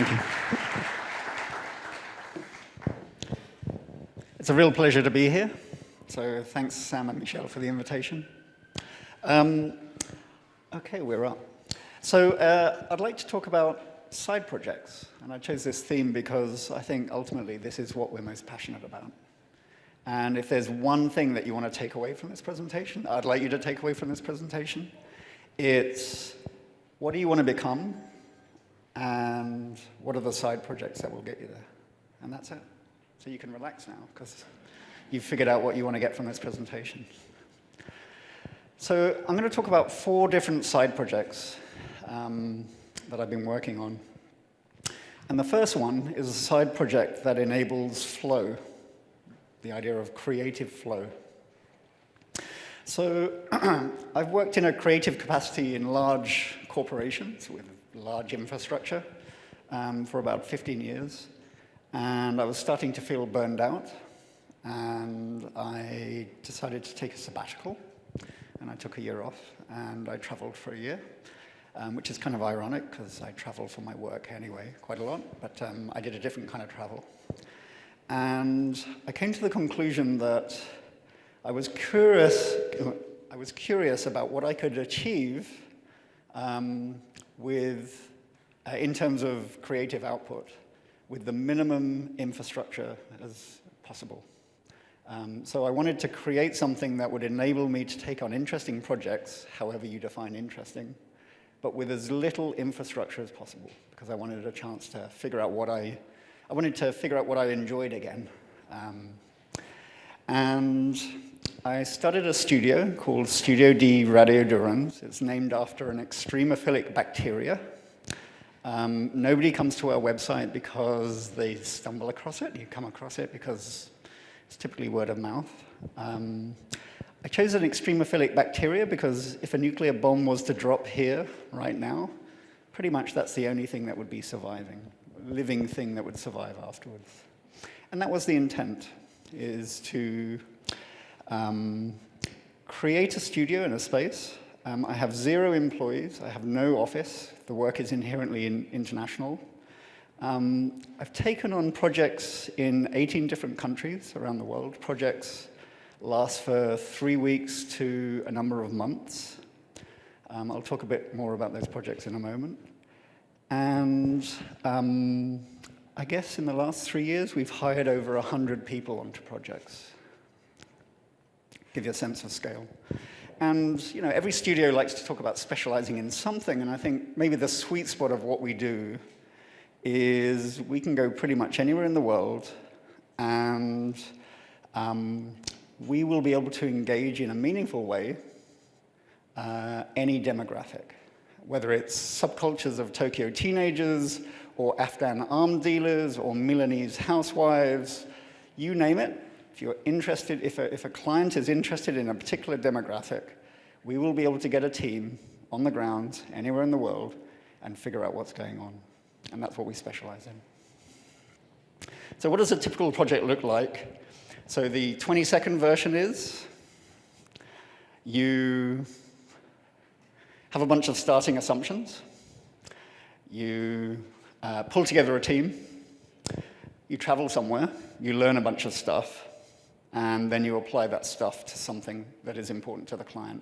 Thank you. It's a real pleasure to be here. So thanks, Sam and Michelle, for the invitation. Okay, we're up. So I'd like to talk about side projects. And I chose this theme because I think ultimately this is what we're most passionate about. And if there's one thing that you want to take away from this presentation, I'd like you to take away from this presentation, it's what do you want to become, and what are the side projects that will get you there? And that's it. So you can relax now, because you've figured out what you want to get from this presentation. So I'm going to talk about 4 different side projects that I've been working on. And the first one is a side project that enables flow, the idea of creative flow. So I've worked in a creative capacity in large corporations with large infrastructure for about 15 years. And I was starting to feel burned out. And I decided to take a sabbatical. And I took a year off. And I traveled for a year, which is kind of ironic, because I travel for my work anyway, quite a lot. But I did a different kind of travel. And I came to the conclusion that I was curious about what I could achieve in terms of creative output with the minimum infrastructure as possible. So I wanted to create something that would enable me to take on interesting projects, however you define interesting, but with as little infrastructure as possible, because I wanted a chance to figure out what I enjoyed again. And I started a studio called Studio D Radiodurans. It's named after an extremophilic bacteria. Nobody comes to our website because they stumble across it. You come across it because it's typically word of mouth. I chose an extremophilic bacteria because if a nuclear bomb was to drop here right now, pretty much that's the only thing that would be surviving, a living thing that would survive afterwards. And that was the intent, is to create a studio in a space. I have 0 employees. I have no office. The work is inherently international. I've taken on projects in 18 different countries around the world. Projects last for 3 weeks to a number of months. I'll talk a bit more about those projects in a moment. And I guess in the last 3 years, we've hired over 100 people onto projects. Give you a sense of scale. And every studio likes to talk about specializing in something, and I think maybe the sweet spot of what we do is we can go pretty much anywhere in the world, and we will be able to engage in a meaningful way any demographic, whether it's subcultures of Tokyo teenagers, or Afghan arms dealers, or Milanese housewives, you name it. If you're interested, if a client is interested in a particular demographic, we will be able to get a team on the ground anywhere in the world and figure out what's going on. And that's what we specialize in. So what does a typical project look like? So the 20-second version is you have a bunch of starting assumptions. You pull together a team. You travel somewhere. You learn a bunch of stuff. And then you apply that stuff to something that is important to the client,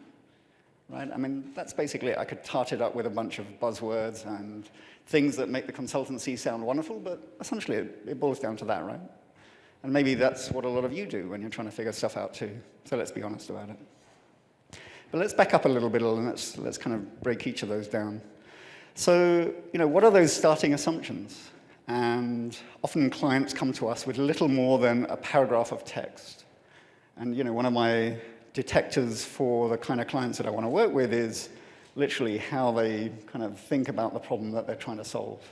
right? I mean, that's basically it. I could tart it up with a bunch of buzzwords and things that make the consultancy sound wonderful, but essentially it boils down to that, right? And maybe that's what a lot of you do when you're trying to figure stuff out too. So let's be honest about it. But let's back up a little bit and let's kind of break each of those down. So, what are those starting assumptions? And often clients come to us with little more than a paragraph of text. And one of my detectors for the kind of clients that I want to work with is literally how they kind of think about the problem that they're trying to solve.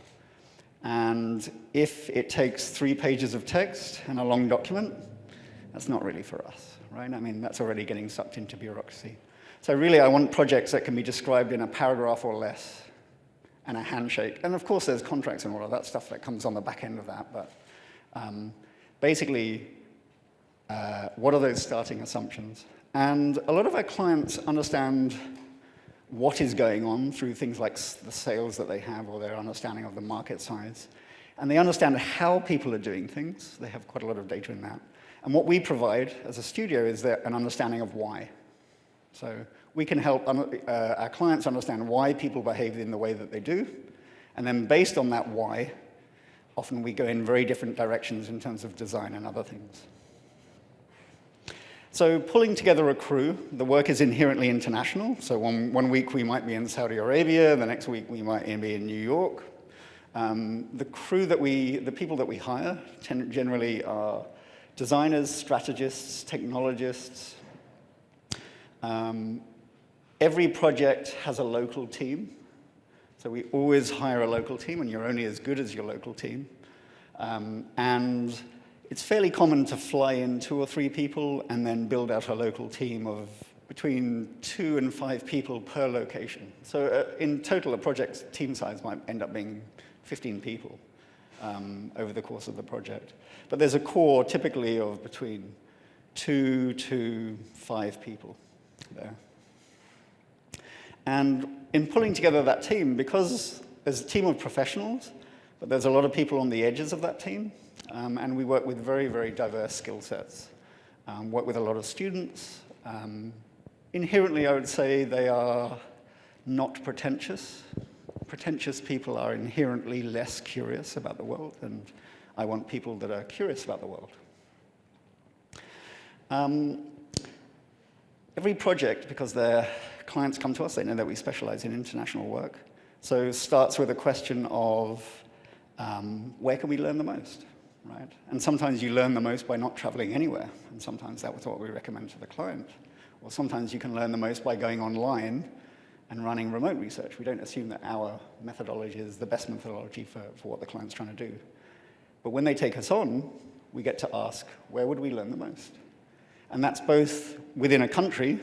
And if it takes 3 pages of text and a long document, that's not really for us, right? I mean, that's already getting sucked into bureaucracy. So really, I want projects that can be described in a paragraph or less, and a handshake. And of course, there's contracts and all of that stuff that comes on the back end of that. But basically, what are those starting assumptions? And a lot of our clients understand what is going on through things like the sales that they have or their understanding of the market size. And they understand how people are doing things. They have quite a lot of data in that. And what we provide as a studio is an understanding of why. So we can help our clients understand why people behave in the way that they do. And then based on that why, often we go in very different directions in terms of design and other things. So pulling together a crew, the work is inherently international. So one week we might be in Saudi Arabia, the next week we might be in New York. The people that we hire generally are designers, strategists, technologists. Every project has a local team. So we always hire a local team, and you're only as good as your local team. And it's fairly common to fly in 2 or 3 people and then build out a local team of between 2 and 5 people per location. So in total, a project's team size might end up being 15 people over the course of the project. But there's a core typically of between 2 to 5 people there. And in pulling together that team, because there's a team of professionals, but there's a lot of people on the edges of that team, and we work with very, very diverse skill sets. Work with a lot of students. Inherently, I would say they are not pretentious. Pretentious people are inherently less curious about the world, and I want people that are curious about the world. Every project, because their clients come to us, they know that we specialize in international work, so starts with a question of where can we learn the most, right? And sometimes you learn the most by not traveling anywhere, and sometimes that's what we recommend to the client. Or sometimes you can learn the most by going online and running remote research. We don't assume that our methodology is the best methodology for what the client's trying to do. But when they take us on, we get to ask, where would we learn the most? And that's both within a country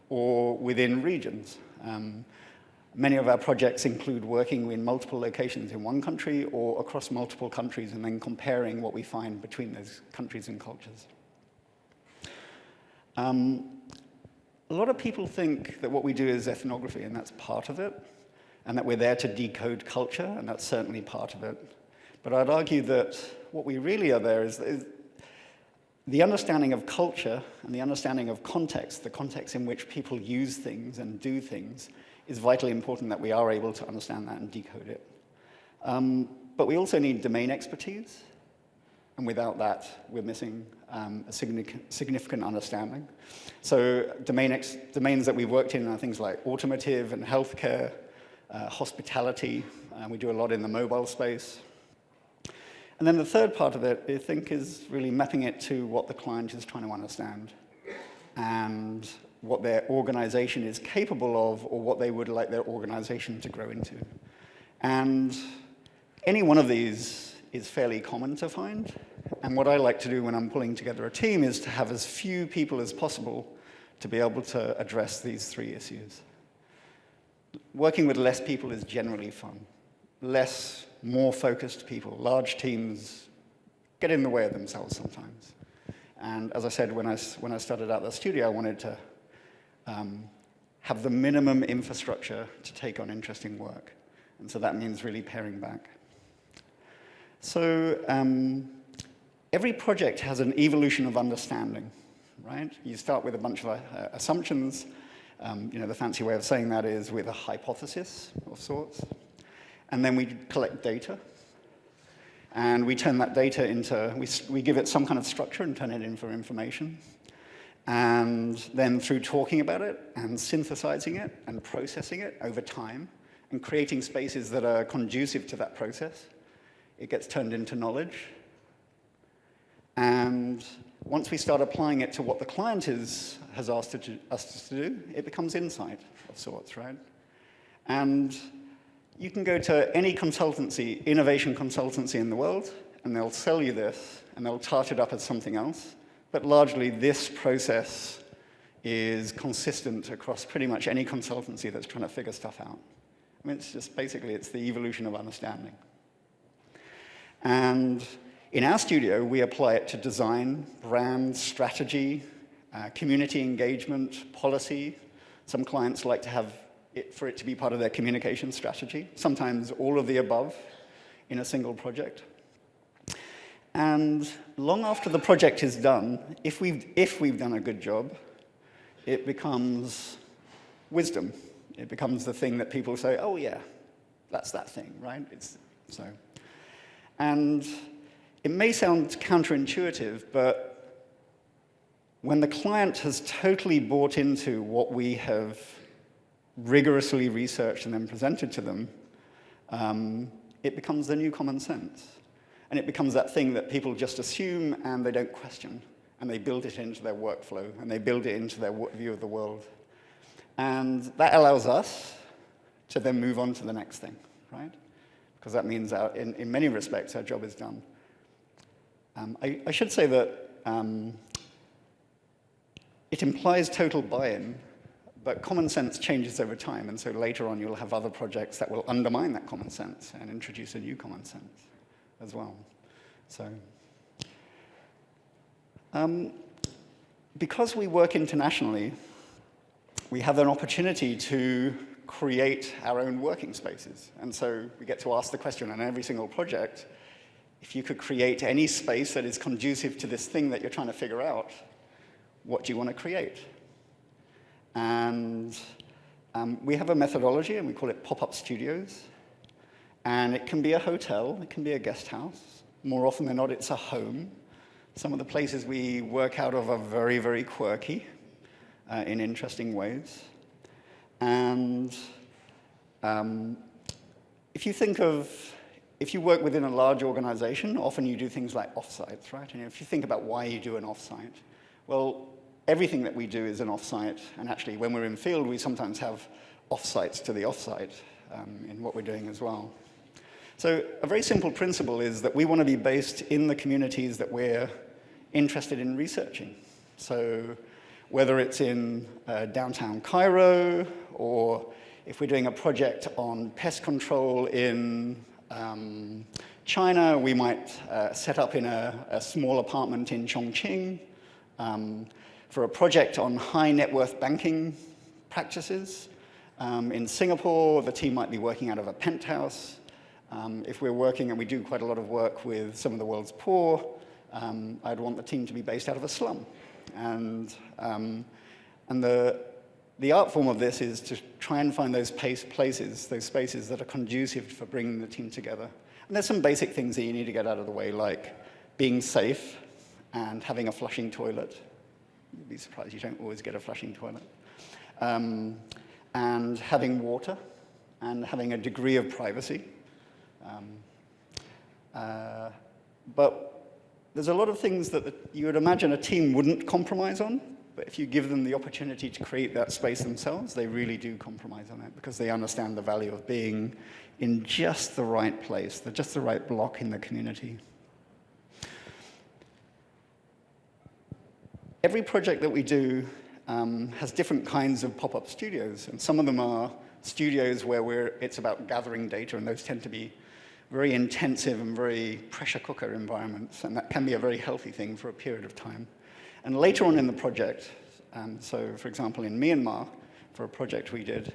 or within regions. Many of our projects include working in multiple locations in one country or across multiple countries and then comparing what we find between those countries and cultures. A lot of people think that what we do is ethnography, and that's part of it, and that we're there to decode culture, and that's certainly part of it. But I'd argue that what we really are there is the understanding of culture and the understanding of context, the context in which people use things and do things, is vitally important that we are able to understand that and decode it. But we also need domain expertise, and without that, we're missing a significant understanding. So domains that we've worked in are things like automotive and healthcare, hospitality, and we do a lot in the mobile space. And then the third part of it, I think, is really mapping it to what the client is trying to understand and what their organization is capable of or what they would like their organization to grow into. And any one of these is fairly common to find. And what I like to do when I'm pulling together a team is to have as few people as possible to be able to address these 3 issues. Working with less people is generally fun. More focused people. Large teams get in the way of themselves sometimes. And as I said, when I started out the studio, I wanted to have the minimum infrastructure to take on interesting work. And so that means really paring back. So every project has an evolution of understanding, right? You start with a bunch of assumptions. The fancy way of saying that is with a hypothesis of sorts. And then we collect data. And we turn that data into, we give it some kind of structure and turn it in for information. And then through talking about it and synthesizing it and processing it over time and creating spaces that are conducive to that process, it gets turned into knowledge. And once we start applying it to what the client has asked us to do, it becomes insight of sorts, right? And you can go to any consultancy, innovation consultancy in the world, and they'll sell you this, and they'll tart it up as something else. But largely, this process is consistent across pretty much any consultancy that's trying to figure stuff out. I mean, it's just basically, it's the evolution of understanding. And in our studio, we apply it to design, brand, strategy, community engagement, policy. Some clients like to have for it to be part of their communication strategy, sometimes all of the above in a single project. And long after the project is done, if we've done a good job, it becomes wisdom. It becomes the thing that people say, oh yeah, that's that thing, right? And it may sound counterintuitive, but when the client has totally bought into what we have rigorously researched and then presented to them, it becomes the new common sense. And it becomes that thing that people just assume and they don't question. And they build it into their workflow, and they build it into their view of the world. And that allows us to then move on to the next thing, right? Because that means in many respects, our job is done. I should say that it implies total buy-in, but common sense changes over time, and so later on you'll have other projects that will undermine that common sense and introduce a new common sense as well. So, because we work internationally, we have an opportunity to create our own working spaces. And so we get to ask the question on every single project, if you could create any space that is conducive to this thing that you're trying to figure out, what do you want to create? And we have a methodology, and we call it pop-up studios. And it can be a hotel, it can be a guest house. More often than not, it's a home. Some of the places we work out of are very, very quirky in interesting ways. And if you work within a large organization, often you do things like offsites, right? And if you think about why you do an offsite, well, everything that we do is an offsite. And actually, when we're in field, we sometimes have offsites to the offsite in what we're doing as well. So a very simple principle is that we want to be based in the communities that we're interested in researching. So whether it's in downtown Cairo, or if we're doing a project on pest control in China, we might set up in a small apartment in Chongqing. For a project on high net worth banking practices in Singapore, the team might be working out of a penthouse. If we're working, and we do quite a lot of work with some of the world's poor, I'd want the team to be based out of a slum. And the art form of this is to try and find those places, those spaces that are conducive for bringing the team together. And there's some basic things that you need to get out of the way, like being safe and having a flushing toilet. You'd be surprised you don't always get a flushing toilet. And having water, and having a degree of privacy. But there's a lot of things that you would imagine a team wouldn't compromise on, but if you give them the opportunity to create that space themselves, they really do compromise on it because they understand the value of being in just the right place, just the right block in the community. Every project that we do has different kinds of pop-up studios, and some of them are studios where it's about gathering data, and those tend to be very intensive and very pressure cooker environments, and that can be a very healthy thing for a period of time. And later on in the project, so for example in Myanmar, for a project we did,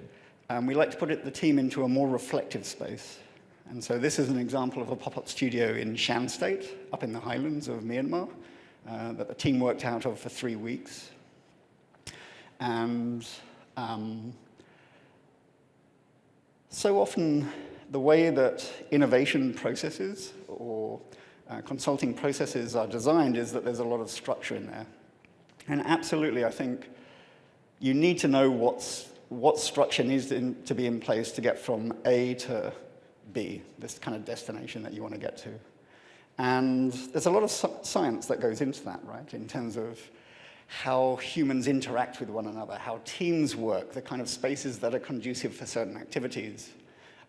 we like to put the team into a more reflective space. And so this is an example of a pop-up studio in Shan State, up in the highlands of Myanmar, that the team worked out of for 3 weeks. And so often, the way that innovation processes or consulting processes are designed is that there's a lot of structure in there. And absolutely, I think you need to know what structure needs to be in place to get from A to B, this kind of destination that you want to get to. And there's a lot of science that goes into that, right, in terms of how humans interact with one another, how teams work, the kind of spaces that are conducive for certain activities,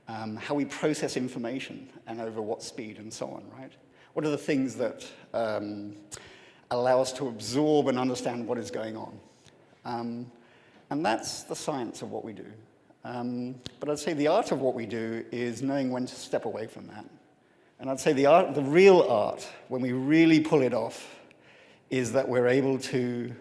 how we process information and over what speed and so on, right? What are the things that allow us to absorb and understand what is going on? And that's the science of what we do. But I'd say the art of what we do is knowing when to step away from that. And I'd say the real art, when we really pull it off, is that we're able to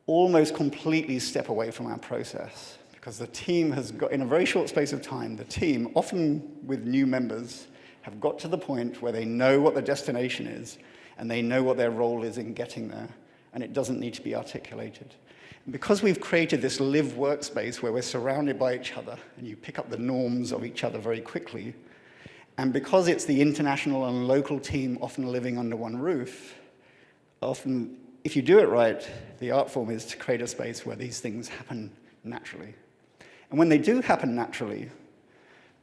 almost completely step away from our process. because the team has got, in a very short space of time, the team, often with new members, have got to the point where they know what the destination is, and they know what their role is in getting there, and it doesn't need to be articulated. And because we've created this live workspace where we're surrounded by each other, and you pick up the norms of each other very quickly, and because it's the international and local team often living under one roof, often, if you do it right, the art form is to create a space where these things happen naturally. And when they do happen naturally,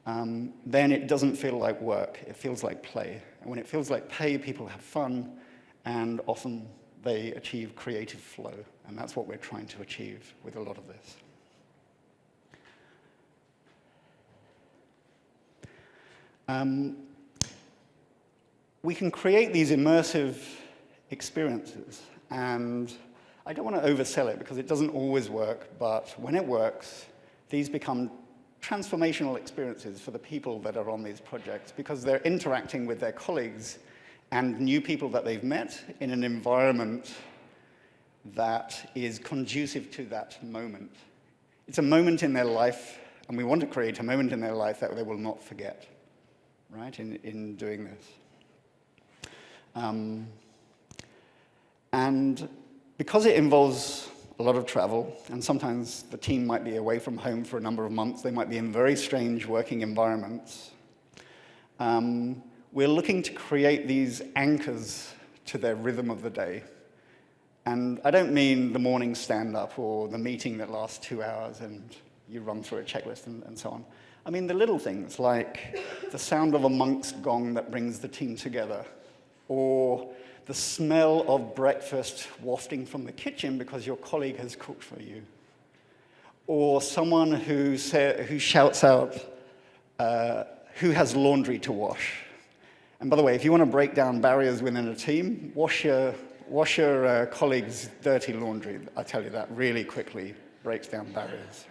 then it doesn't feel like work, it feels like play. And when it feels like play, people have fun, and often they achieve creative flow. And that's what we're trying to achieve with a lot of this. We can create these immersive experiences, and I don't want to oversell it because it doesn't always work, but when it works, these become transformational experiences for the people that are on these projects because they're interacting with their colleagues and new people that they've met in an environment that is conducive to that moment. It's a moment in their life, and we want to create a moment in their life that they will not forget, right, in doing this. And because it involves a lot of travel, and sometimes the team might be away from home for a number of months, they might be in very strange working environments, we're looking to create these anchors to their rhythm of the day. And I don't mean the morning stand-up or the meeting that lasts 2 hours and you run through a checklist and so on. I mean the little things like the sound of a monk's gong that brings the team together, or the smell of breakfast wafting from the kitchen because your colleague has cooked for you, or someone who shouts out, who has laundry to wash. And by the way, if you want to break down barriers within a team, wash your colleague's dirty laundry. I tell you, that really quickly breaks down barriers.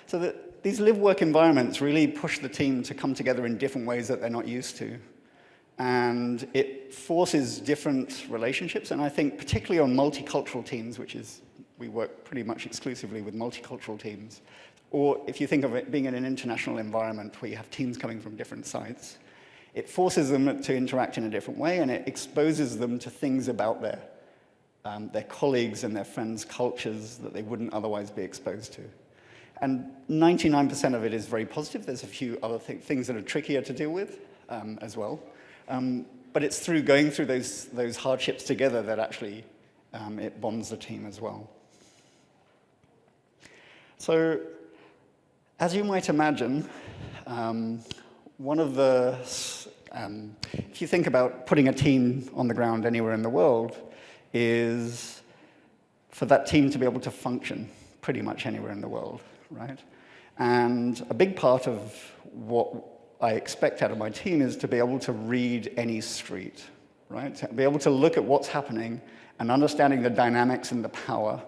So these live-work environments really push the team to come together in different ways that they're not used to. And it forces different relationships, and I think particularly on multicultural teams, we work pretty much exclusively with multicultural teams, or if you think of it being in an international environment where you have teams coming from different sites, it forces them to interact in a different way, and it exposes them to things about their colleagues and their friends' cultures that they wouldn't otherwise be exposed to. And 99% of it is very positive. There's a few other things that are trickier to deal with as well. But it's through going through those hardships together that actually it bonds the team as well. So, as you might imagine, one of the, if you think about putting a team on the ground anywhere in the world, is for that team to be able to function pretty much anywhere in the world, right? And a big part of what I expect out of my team is to be able to read any street, right? To be able to look at what's happening and understanding the dynamics and the power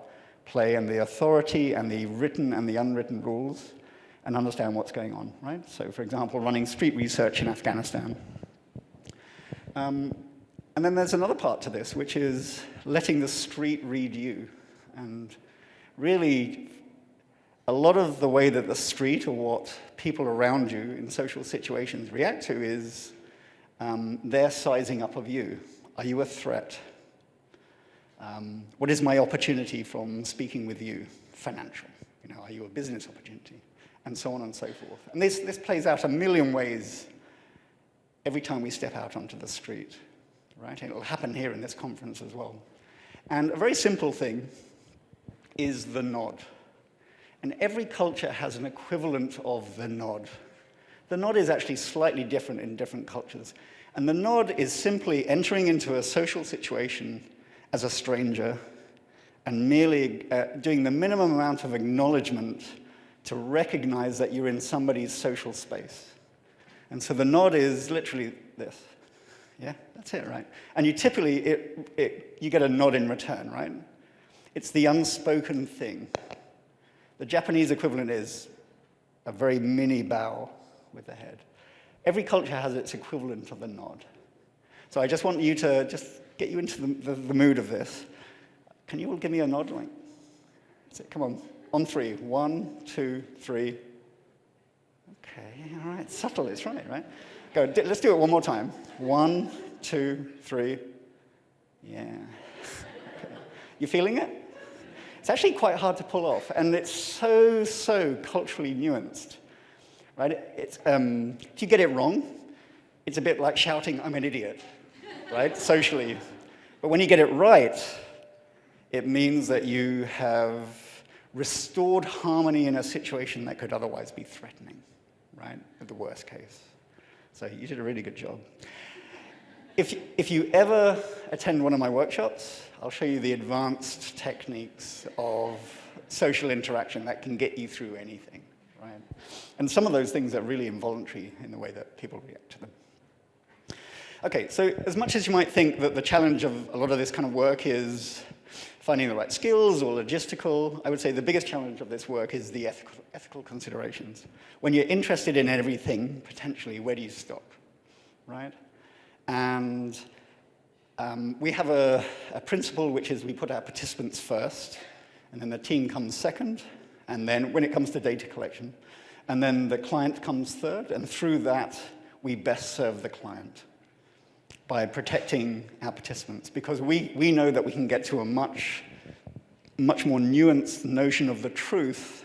play and the authority and the written and the unwritten rules and understand what's going on, right? So, for example, running street research in Afghanistan. And then there's another part to this, which is letting the street read you. And really, a lot of the way that the street or what people around you in social situations react to is their sizing up of you. Are you a threat? What is my opportunity from speaking with you? Financial. You know, are you a business opportunity? And so on and so forth. And this plays out a million ways every time we step out onto the street, right? It'll happen here in this conference as well. And a very simple thing is the nod. And every culture has an equivalent of the nod. The nod is actually slightly different in different cultures. And the nod is simply entering into a social situation as a stranger and merely doing the minimum amount of acknowledgement to recognize that you're in somebody's social space. And so the nod is literally this. Yeah, that's it, right? And you typically, you get a nod in return, right? It's the unspoken thing. The Japanese equivalent is a very mini bow with the head. Every culture has its equivalent of the nod. So I just want you to just get you into the mood of this. Can you all give me a nod? Like, That's it, come on 3. 1, 2, 3. Okay, all right, subtle, it's right? Go, let's do it one more time. 1, 2, 3. Yeah. Okay. You feeling it? It's actually quite hard to pull off, and it's so culturally nuanced, right? It's, if you get it wrong, it's a bit like shouting, "I'm an idiot," right, socially. But when you get it right, it means that you have restored harmony in a situation that could otherwise be threatening, right, at the worst case. So you did a really good job. If you ever attend one of my workshops, I'll show you the advanced techniques of social interaction that can get you through anything, right? And some of those things are really involuntary in the way that people react to them. Okay, so as much as you might think that the challenge of a lot of this kind of work is finding the right skills or logistical, I would say the biggest challenge of this work is the ethical considerations. When you're interested in everything, potentially, where do you stop, right? And we have a principle, which is we put our participants first, and then the team comes second, and then when it comes to data collection, and then the client comes third, and through that, we best serve the client by protecting our participants, because we know that we can get to a much more nuanced notion of the truth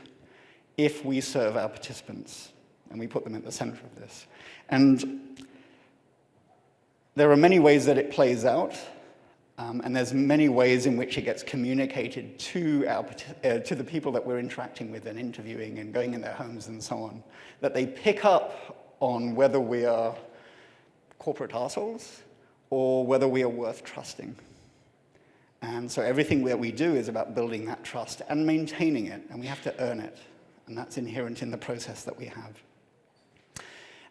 if we serve our participants, and we put them at the center of this. And there are many ways that it plays out, and there's many ways in which it gets communicated to the people that we're interacting with and interviewing and going in their homes and so on, that they pick up on whether we are corporate arseholes or whether we are worth trusting. And so everything that we do is about building that trust and maintaining it, and we have to earn it, and that's inherent in the process that we have.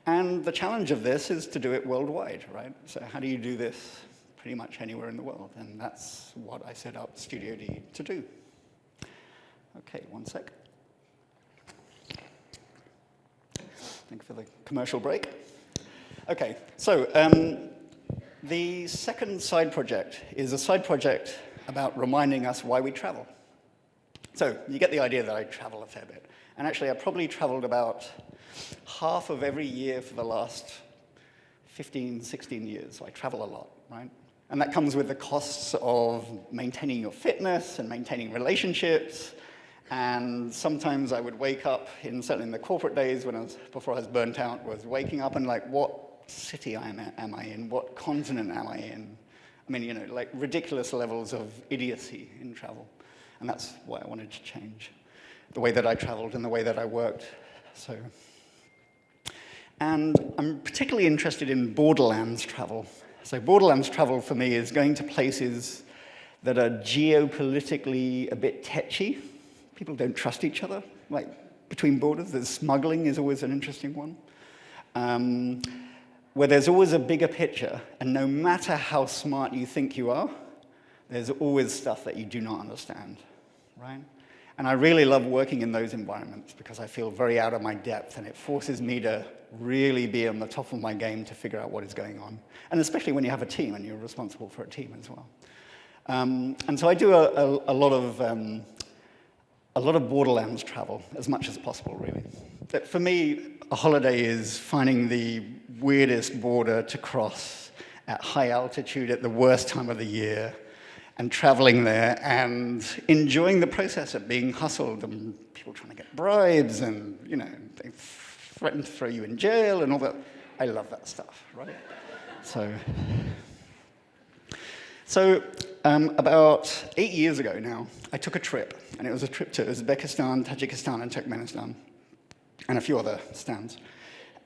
And the challenge of this is to do it worldwide, right? So how do you do this pretty much anywhere in the world? And that's what I set up Studio D to do. Okay, one sec. Thank you for the commercial break. Okay, so the second side project is a side project about reminding us why we travel. So you get the idea that I travel a fair bit. And actually, I've probably traveled about half of every year for the last 15, 16 years. So I travel a lot, right? And that comes with the costs of maintaining your fitness and maintaining relationships. And sometimes I would wake up, certainly in the corporate days before I was burnt out, was waking up and like, what city am I in? What continent am I in? I mean, you know, like ridiculous levels of idiocy in travel. And that's why I wanted to change the way that I traveled and the way that I worked. So, and I'm particularly interested in borderlands travel. So borderlands travel for me is going to places that are geopolitically a bit tetchy. People don't trust each other, like between borders. There's smuggling is always an interesting one. Where there's always a bigger picture, and no matter how smart you think you are, there's always stuff that you do not understand, right? And I really love working in those environments because I feel very out of my depth, and it forces me to really be on the top of my game to figure out what is going on. And especially when you have a team and you're responsible for a team as well. And so I do a lot of borderlands travel, as much as possible, really. But for me, a holiday is finding the weirdest border to cross at high altitude at the worst time of the year, and traveling there and enjoying the process of being hustled and people trying to get bribes and, you know, they threaten to throw you in jail and all that. I love that stuff, right? So about 8 years ago now, I took a trip, and it was a trip to Uzbekistan, Tajikistan, and Turkmenistan, and a few other stands.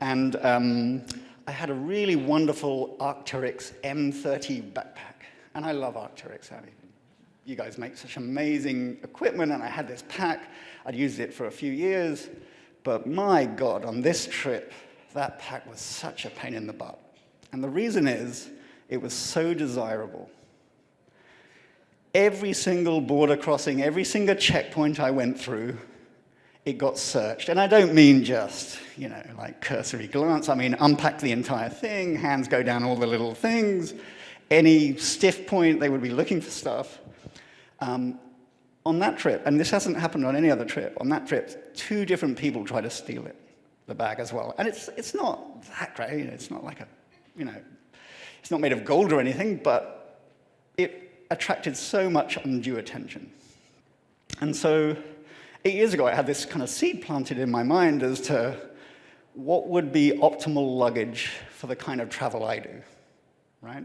And I had a really wonderful Arc'teryx M30 backpack. And I love Arc'teryx. I mean, you guys make such amazing equipment, and I had this pack. I'd used it for a few years, but my God, on this trip, that pack was such a pain in the butt. And the reason is, it was so desirable. Every single border crossing, every single checkpoint I went through, it got searched. And I don't mean just, you know, like cursory glance. I mean, unpack the entire thing, hands go down all the little things. Any stiff point, they would be looking for stuff. On on that trip, and this hasn't happened on any other trip, on that trip, 2 different people tried to steal it, the bag as well. And it's not that great, it's not like it's not made of gold or anything, but it attracted so much undue attention. And so 8 years ago, I had this kind of seed planted in my mind as to what would be optimal luggage for the kind of travel I do, right?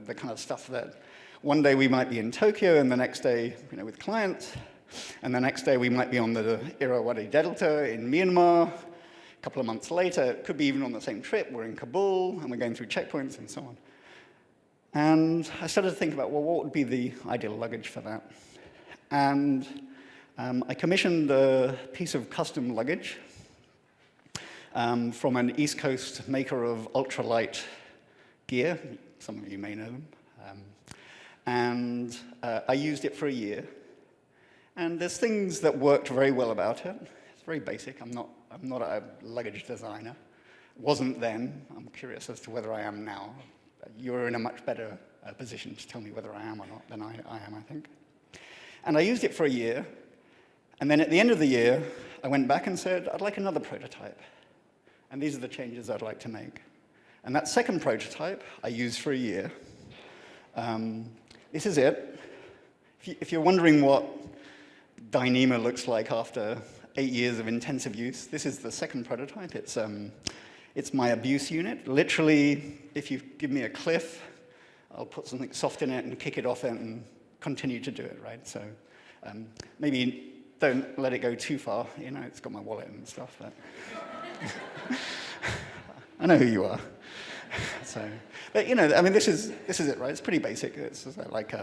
The kind of stuff that one day we might be in Tokyo, and the next day, with clients, and the next day we might be on the Irrawaddy Delta in Myanmar. A couple of months later, it could be even on the same trip. We're in Kabul, and we're going through checkpoints and so on. And I started to think about, well, what would be the ideal luggage for that? And I commissioned a piece of custom luggage from an East Coast maker of ultralight gear. Some of you may know them. And I used it for a year. And there's things that worked very well about it. It's very basic. I'm not a luggage designer. Wasn't then. I'm curious as to whether I am now. You're in a much better position to tell me whether I am or not than I am, I think. And I used it for a year. And then at the end of the year, I went back and said, I'd like another prototype. And these are the changes I'd like to make. And that second prototype I used for a year. This is it. If you're wondering what Dyneema looks like after 8 years of intensive use, this is the second prototype. It's my abuse unit. Literally, if you give me a cliff, I'll put something soft in it and kick it off it and continue to do it, right? So maybe don't let it go too far. It's got my wallet and stuff, but I know who you are. So, but this is it, right? It's pretty basic. It's like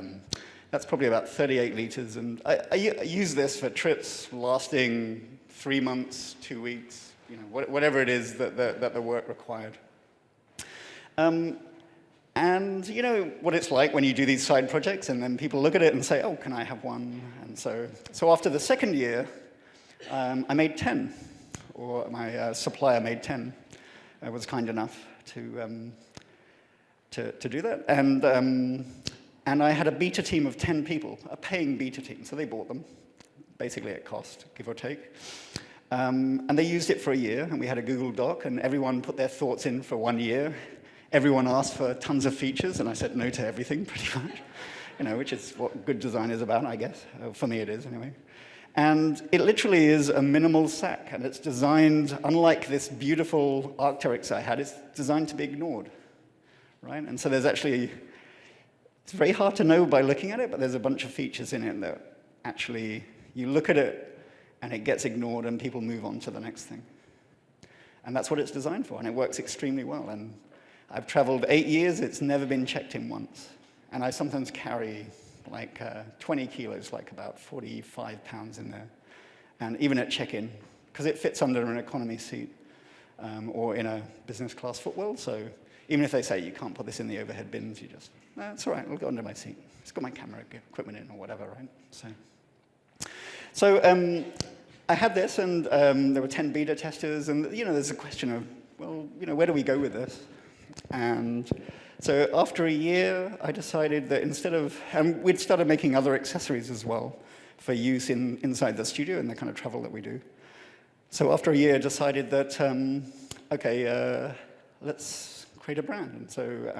that's probably about 38 liters, and I use this for trips lasting 3 months, 2 weeks, whatever it is that the work required. And you know what it's like when you do these side projects, and then people look at it and say, "Oh, can I have one?" And so after the second year, I made 10, or my supplier made 10. I was kind enough to do that, and I had a beta team of 10 people, a paying beta team, so they bought them, basically at cost, give or take. And they used it for a year, and we had a Google Doc, and everyone put their thoughts in for 1 year. Everyone asked for tons of features, and I said no to everything, pretty much, which is what good design is about, I guess. For me, it is, anyway. And it literally is a minimal sack, and it's designed, unlike this beautiful Arc'teryx I had, it's designed to be ignored, right? And so there's actually, it's very hard to know by looking at it, but there's a bunch of features in it that actually, you look at it, and it gets ignored, and people move on to the next thing. And that's what it's designed for, and it works extremely well. And I've traveled 8 years, it's never been checked in once. And I sometimes carry like 20 kilos, like about 45 pounds in there. And even at check-in, because it fits under an economy seat or in a business class footwell. So even if they say you can't put this in the overhead bins, you just, no, it's all right, it'll go under my seat. It's got my camera equipment in or whatever, right? So I had this, and there were 10 beta testers, and there's a question of, well, where do we go with this? And so after a year, I decided that instead of, and we'd started making other accessories as well for use inside the studio and the kind of travel that we do. So after a year, I decided that, okay, let's create a brand. And so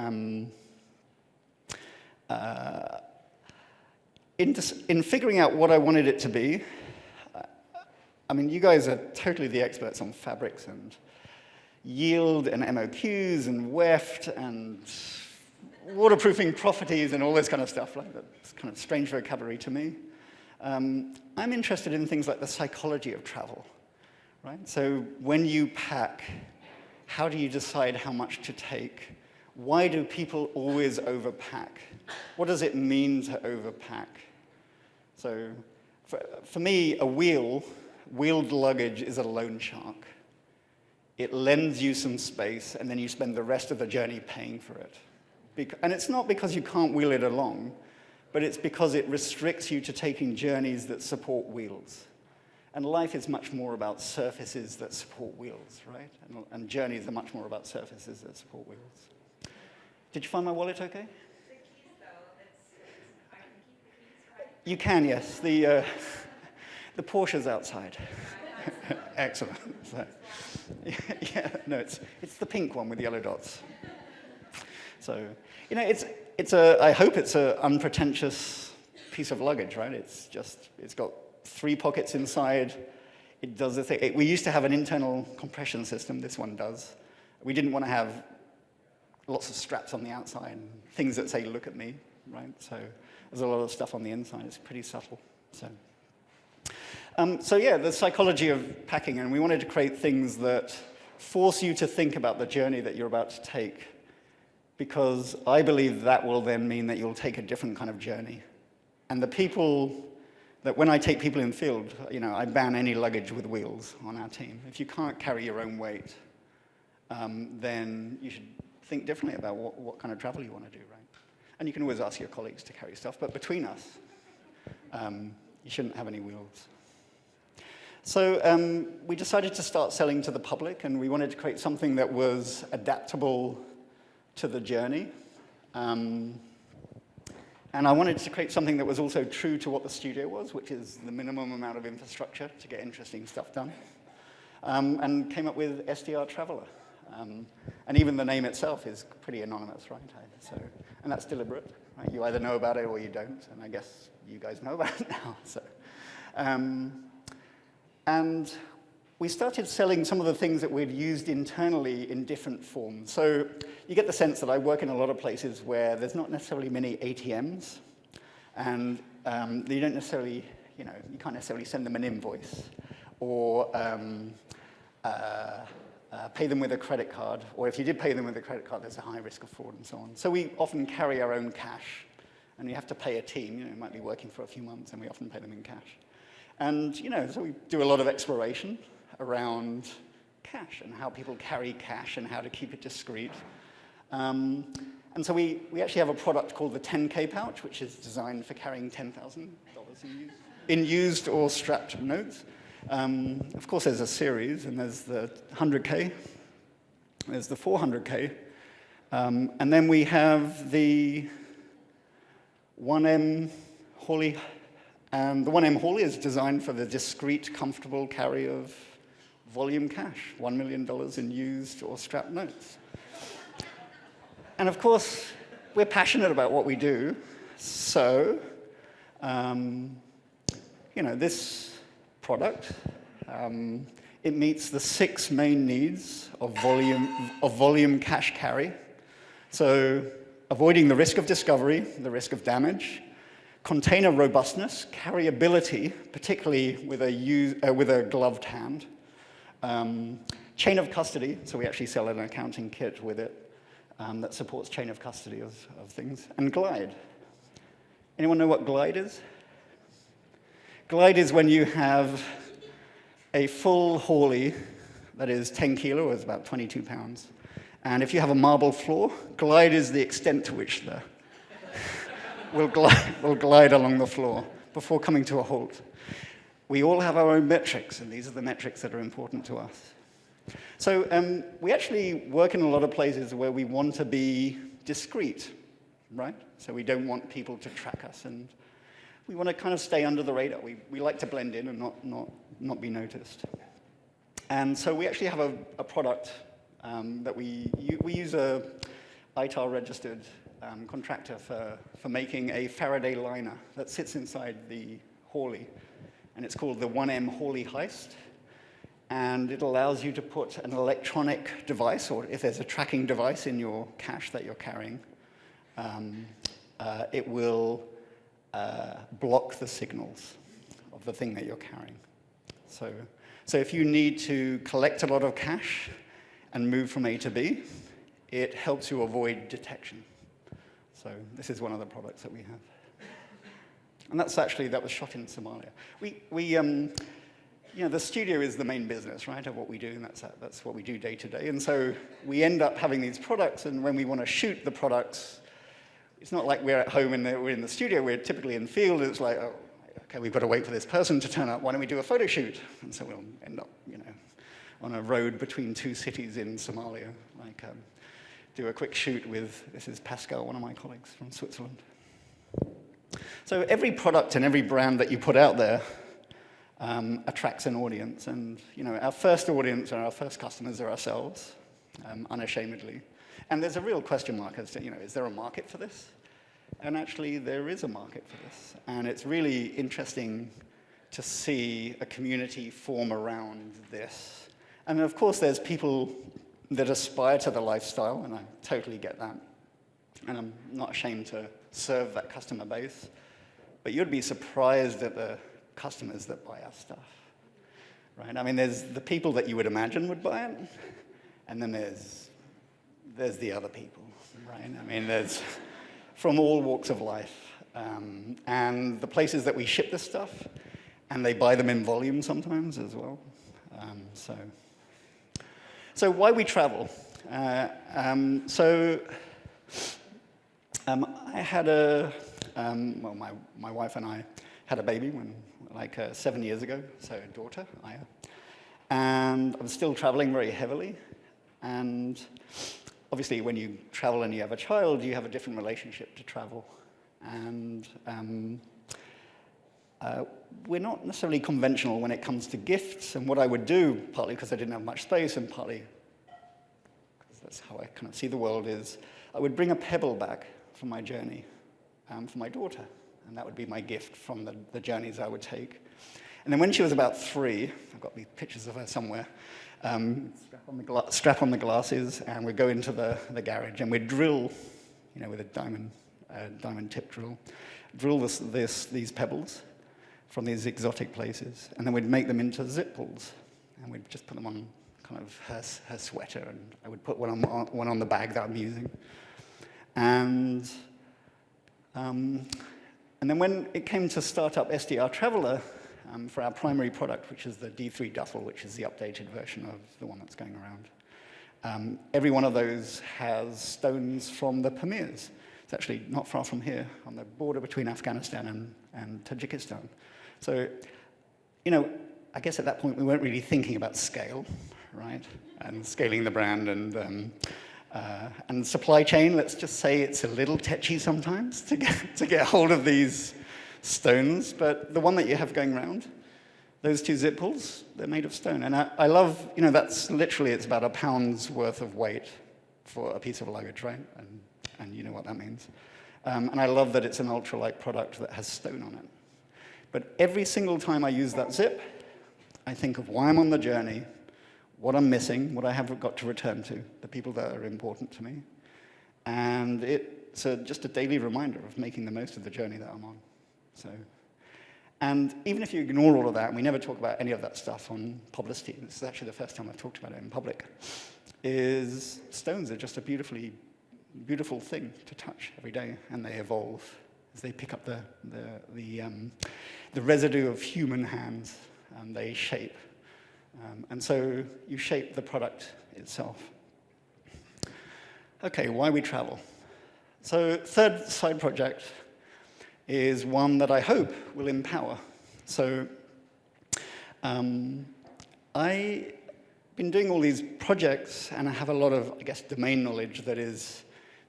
in figuring out what I wanted it to be, I mean, you guys are totally the experts on fabrics and yield and MOQs and weft and waterproofing properties and all this kind of stuff. Like that's kind of strange vocabulary to me. I'm interested in things like the psychology of travel, right? So when you pack, how do you decide how much to take? Why do people always overpack? What does it mean to overpack? So for me, a wheeled luggage is a loan shark. It lends you some space, and then you spend the rest of the journey paying for it. And it's not because you can't wheel it along, but it's because it restricts you to taking journeys that support wheels. And life is much more about surfaces that support wheels, right? And journeys are much more about surfaces that support wheels. Did you find my wallet okay? The keys, though, I can keep the keys, right? You can, yes. The Porsche's outside. Excellent. So, yeah, no, it's the pink one with the yellow dots. So, you know, I hope it's an unpretentious piece of luggage, right? It's got 3 pockets inside. It does the thing. We used to have an internal compression system. This one does. We didn't want to have lots of straps on the outside, things that say, look at me, right? So there's a lot of stuff on the inside. It's pretty subtle. So yeah, the psychology of packing, and we wanted to create things that force you to think about the journey that you're about to take, because I believe that will then mean that you'll take a different kind of journey. And the people that when I take people in the field, you know, I ban any luggage with wheels on our team. If you can't carry your own weight, then you should think differently about what kind of travel you want to do, right? And you can always ask your colleagues to carry stuff, but between us, you shouldn't have any wheels. So we decided to start selling to the public, and we wanted to create something that was adaptable to the journey. And I wanted to create something that was also true to what the studio was, which is the minimum amount of infrastructure to get interesting stuff done. And came up with SDR Traveler. And even the name itself is pretty anonymous, right? And that's deliberate, right? You either know about it or you don't, and I guess you guys know about it now. So, and we started selling some of the things that we'd used internally in different forms. So you get the sense that I work in a lot of places where there's not necessarily many ATMs, and you don't necessarily, you know, you can't necessarily send them an invoice, or pay them with a credit card, or if you did pay them with a credit card, there's a high risk of fraud and so on. So we often carry our own cash, and you have to pay a team. You know, you might be working for a few months, and we often pay them in cash. And, you know, so we do a lot of exploration around cash and how people carry cash and how to keep it discreet. And so we actually have a product called the 10K pouch, which is designed for carrying $10,000 in used or strapped notes. Of course, there's a series, and there's the 100K, there's the 400K, and then we have the 1M Hawley, and the 1M Hawley is designed for the discreet, comfortable carry of volume cash, $1 million in used or strapped notes. And of course, we're passionate about what we do, so, you know, this product, it meets the 6 main needs of volume cash carry. So avoiding the risk of discovery, the risk of damage, container robustness, carryability, particularly with a gloved hand, chain of custody, so we actually sell an accounting kit with it that supports chain of custody of things, and glide. Anyone know what glide is? Glide is when you have a full Hawley that is 10 kilo, or is about 22 pounds. And if you have a marble floor, glide is the extent to which will glide along the floor before coming to a halt. We all have our own metrics, and these are the metrics that are important to us. So we actually work in a lot of places where we want to be discreet, right? So we don't want people to track us, and we want to kind of stay under the radar. We like to blend in and not be noticed. And so we actually have a product that we use a ITAR-registered contractor for making a Faraday liner that sits inside the Hawley. And it's called the 1M Hawley Heist. And it allows you to put an electronic device, or if there's a tracking device in your cash that you're carrying, it will block the signals of the thing that you're carrying. So if you need to collect a lot of cash and move from A to B, it helps you avoid detection. So this is one of the products that we have. And that was shot in Somalia. You know, the studio is the main business, right, of what we do, and that's what we do day to day. And so we end up having these products, and when we want to shoot the products, it's not like we're at home and we're in the studio. We're typically in field. It's like, oh, okay, we've got to wait for this person to turn up. Why don't we do a photo shoot? And so we'll end up, you know, on a road between 2 cities in Somalia, like do a quick shoot with, this is Pascal, one of my colleagues from Switzerland. So every product and every brand that you put out there attracts an audience. And our first audience and our first customers are ourselves, unashamedly. And there's a real question mark as to, is there a market for this? And actually, there is a market for this. And it's really interesting to see a community form around this. And of course, there's people that aspire to the lifestyle, and I totally get that. And I'm not ashamed to serve that customer base. But you'd be surprised at the customers that buy our stuff, right? I mean, there's the people that you would imagine would buy it, and then there's the other people, right? I mean, there's from all walks of life. And the places that we ship this stuff, and they buy them in volume sometimes as well. So why we travel? I had my wife and I had a baby when, 7 years ago, so a daughter, Aya. And I'm still traveling very heavily. And obviously, when you travel and you have a child, you have a different relationship to travel. And we're not necessarily conventional when it comes to gifts. And what I would do, partly because I didn't have much space and partly because that's how I kind of see the world, is I would bring a pebble back from my journey for my daughter. And that would be my gift from the journeys I would take. And then when she was about 3, I've got these pictures of her somewhere, strap on the glasses, and we'd go into the garage, and we'd drill, with a diamond tip drill these pebbles from these exotic places, and then we'd make them into zip pulls, and we'd just put them on kind of her sweater, and I would put one on the bag that I'm using. And then when it came to start up SDR Traveler, for our primary product, which is the D3 duffel, which is the updated version of the one that's going around, every one of those has stones from the Pamirs. It's actually not far from here, on the border between Afghanistan and Tajikistan. So, I guess at that point we weren't really thinking about scale, right? And scaling the brand and supply chain. Let's just say it's a little tetchy sometimes to get hold of these stones. But the one that you have going around, those 2 zip pulls, they're made of stone. And I love, that's literally, it's about a pound's worth of weight for a piece of luggage, right? And you know what that means. And I love that it's an ultralight product that has stone on it. But every single time I use that zip, I think of why I'm on the journey, what I'm missing, what I haven't got to return to, the people that are important to me. And it's just a daily reminder of making the most of the journey that I'm on. And even if you ignore all of that, and we never talk about any of that stuff on publicity, this is actually the first time I've talked about it in public, is stones are just a beautiful thing to touch every day, and they evolve as they pick up the residue of human hands, and they shape. And so you shape the product itself. Okay, why we travel. So third side project is one that I hope will empower. So I've been doing all these projects, and I have a lot of, domain knowledge that is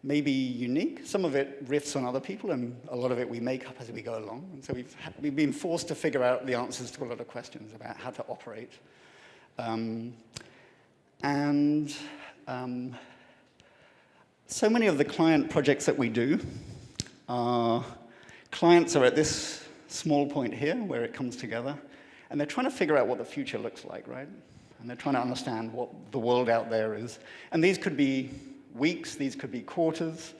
maybe unique. Some of it riffs on other people, and a lot of it we make up as we go along. And so we've been forced to figure out the answers to a lot of questions about how to operate. So many of the client projects that we do, clients are at this small point here where it comes together, and they're trying to figure out what the future looks like, right? And they're trying to understand what the world out there is. And these could be weeks, these could be quarters.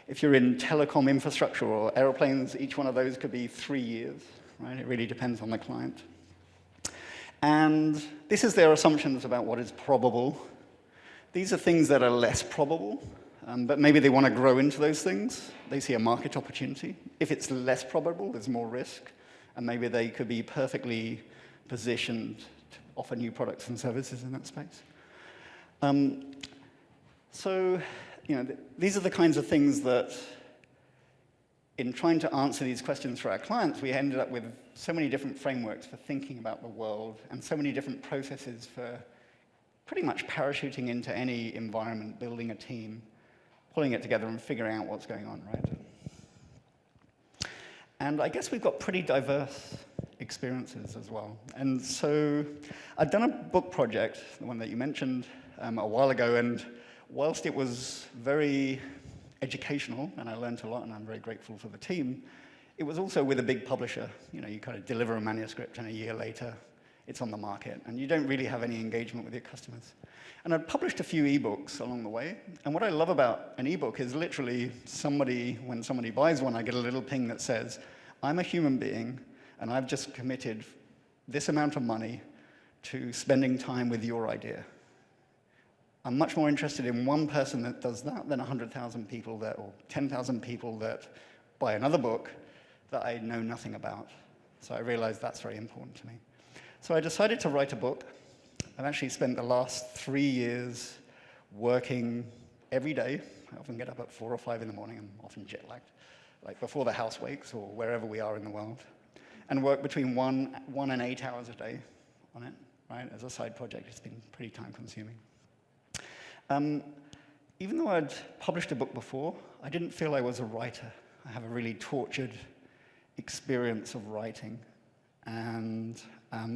If you're in telecom infrastructure or aeroplanes, each one of those could be 3 years, right? It really depends on the client. And this is their assumptions about what is probable. These are things that are less probable, but maybe they want to grow into those things. They see a market opportunity. If it's less probable, there's more risk, and maybe they could be perfectly positioned to offer new products and services in that space. So, these are the kinds of things that, in trying to answer these questions for our clients, we ended up with so many different frameworks for thinking about the world, and so many different processes for pretty much parachuting into any environment, building a team, pulling it together and figuring out what's going on, right? And I guess we've got pretty diverse experiences as well. And so I'd done a book project, the one that you mentioned, a while ago, and whilst it was very educational, and I learned a lot, and I'm very grateful for the team, it was also with a big publisher. You know, you kind of deliver a manuscript, and a year later, it's on the market, and you don't really have any engagement with your customers. And I'd published a few ebooks along the way, and what I love about an ebook is literally when somebody buys one, I get a little ping that says, I'm a human being, and I've just committed this amount of money to spending time with your idea. I'm much more interested in one person that does that than 100,000 people that, or 10,000 people that buy another book that I know nothing about. So I realized that's very important to me. So I decided to write a book. I've actually spent the last 3 years working every day. I often get up at 4 or 5 in the morning. I'm often jet-lagged, like before the house wakes or wherever we are in the world, and work between 1 and 8 hours a day on it, right? As a side project, it's been pretty time-consuming. Even though I'd published a book before, I didn't feel I was a writer. I have a really tortured experience of writing, and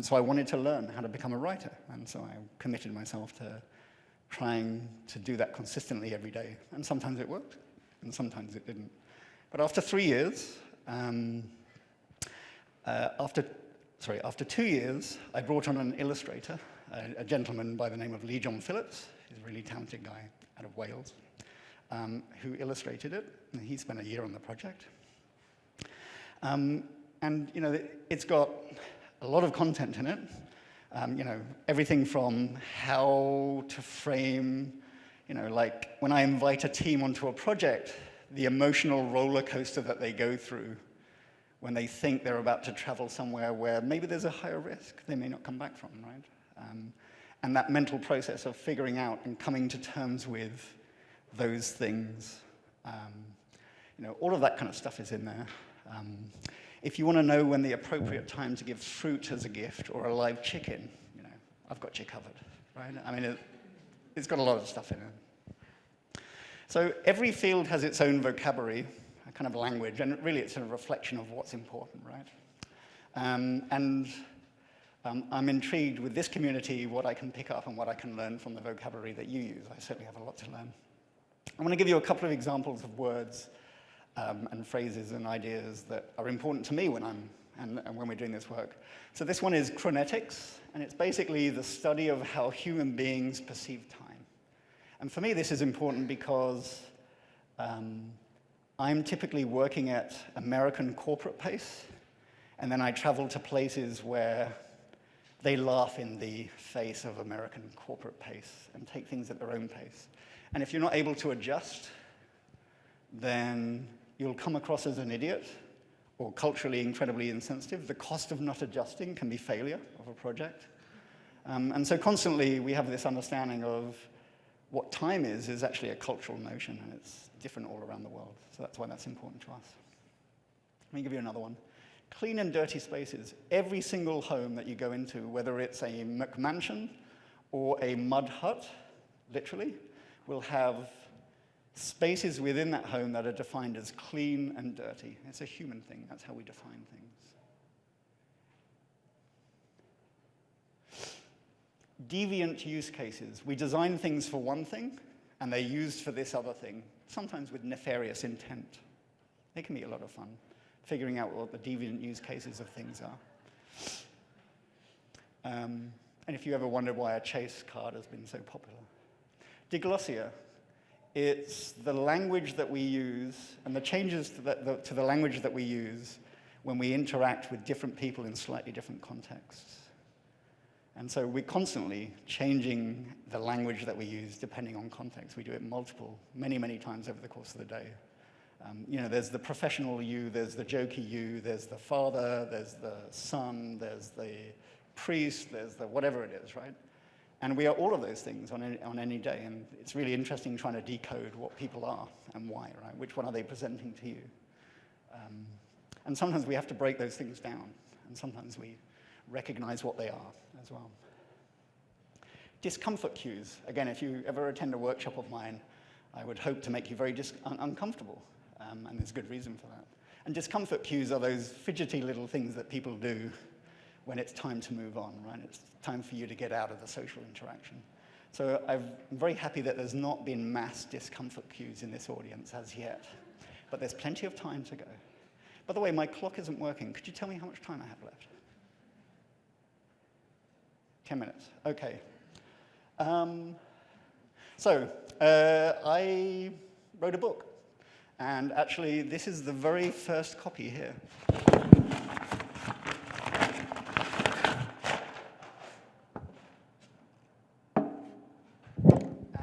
so I wanted to learn how to become a writer, and so I committed myself to trying to do that consistently every day. And sometimes it worked, and sometimes it didn't. But after 3 years, after 2 years, I brought on an illustrator, a gentleman by the name of Lee John Phillips. He's a really talented guy out of Wales, who illustrated it. And he spent a year on the project. And you know, it's got a lot of content in it. You know, everything from how to frame, you know, like when I invite a team onto a project, the emotional roller coaster that they go through when they think they're about to travel somewhere where maybe there's a higher risk they may not come back from, right? And that mental process of figuring out and coming to terms with those things. You know, all of that kind of stuff is in there. If you want to know when the appropriate time to give fruit as a gift or a live chicken, you know, I've got you covered, right? I mean, it's got a lot of stuff in it. So every field has its own vocabulary, a kind of language, and really it's a reflection of what's important, right? I'm intrigued with this community, what I can pick up and what I can learn from the vocabulary that you use. I certainly have a lot to learn. I want to give you a couple of examples of words and phrases and ideas that are important to me when we're doing this work. So this one is chronetics, and it's basically the study of how human beings perceive time. And for me, this is important because I'm typically working at American corporate pace, and then I travel to places where they laugh in the face of American corporate pace and take things at their own pace. And if you're not able to adjust, then you'll come across as an idiot or culturally incredibly insensitive. The cost of not adjusting can be failure of a project. And so constantly we have this understanding of what time is actually a cultural notion, and it's different all around the world. So that's why that's important to us. Let me give you another one. Clean and dirty spaces. Every single home that you go into, whether it's a McMansion or a mud hut, literally, will have spaces within that home that are defined as clean and dirty. It's a human thing. That's how we define things. Deviant use cases. We design things for one thing, and they're used for this other thing, sometimes with nefarious intent. They can be a lot of fun, figuring out what the deviant use cases of things are. And if you ever wondered why a Chase card has been so popular. Diglossia. It's the language that we use and the changes to the language that we use when we interact with different people in slightly different contexts. And so we're constantly changing the language that we use depending on context. We do it many, many times over the course of the day. You know, there's the professional you, there's the jokey you, there's the father, there's the son, there's the priest, there's the whatever it is, right? And we are all of those things on any day, and it's really interesting trying to decode what people are and why, right? Which one are they presenting to you? And sometimes we have to break those things down, and sometimes we recognize what they are as well. Discomfort cues. Again, if you ever attend a workshop of mine, I would hope to make you very uncomfortable, and there's good reason for that. And discomfort cues are those fidgety little things that people do when it's time to move on, right? It's time for you to get out of the social interaction. So I'm very happy that there's not been mass discomfort cues in this audience as yet. But there's plenty of time to go. By the way, my clock isn't working. Could you tell me how much time I have left? 10 minutes. OK. I wrote a book. And actually, this is the very first copy here.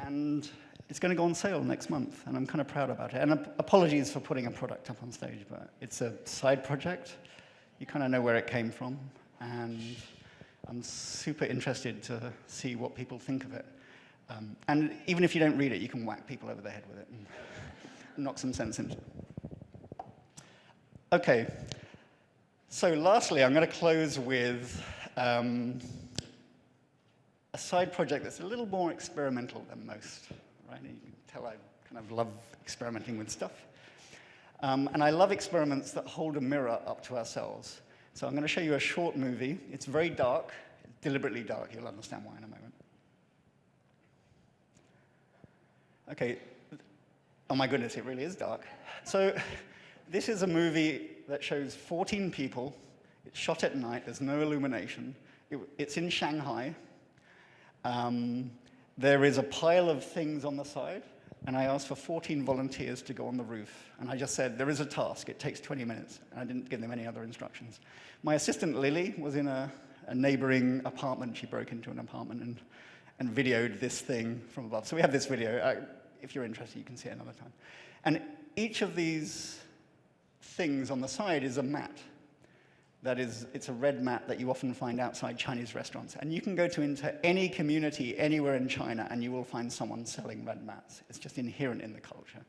And it's going to go on sale next month, and I'm kind of proud about it. And apologies for putting a product up on stage, but it's a side project. You kind of know where it came from, and I'm super interested to see what people think of it. And even if you don't read it, you can whack people over the head with it and knock some sense into it. OK. So lastly, I'm going to close with a side project that's a little more experimental than most. Right? You can tell I kind of love experimenting with stuff. And I love experiments that hold a mirror up to ourselves. So I'm going to show you a short movie. It's very dark, deliberately dark. You'll understand why in a moment. OK. Oh my goodness, it really is dark. So this is a movie that shows 14 people. It's shot at night. There's no illumination. It's in Shanghai. There is a pile of things on the side, and I asked for 14 volunteers to go on the roof. And I just said, there is a task. It takes 20 minutes. And I didn't give them any other instructions. My assistant, Lily, was in a neighboring apartment. She broke into an apartment and videoed this thing from above. So we have this video. If you're interested, you can see it another time. And each of these things on the side is a mat. That is, it's a red mat that you often find outside Chinese restaurants. And you can go into any community anywhere in China, and you will find someone selling red mats. It's just inherent in the culture.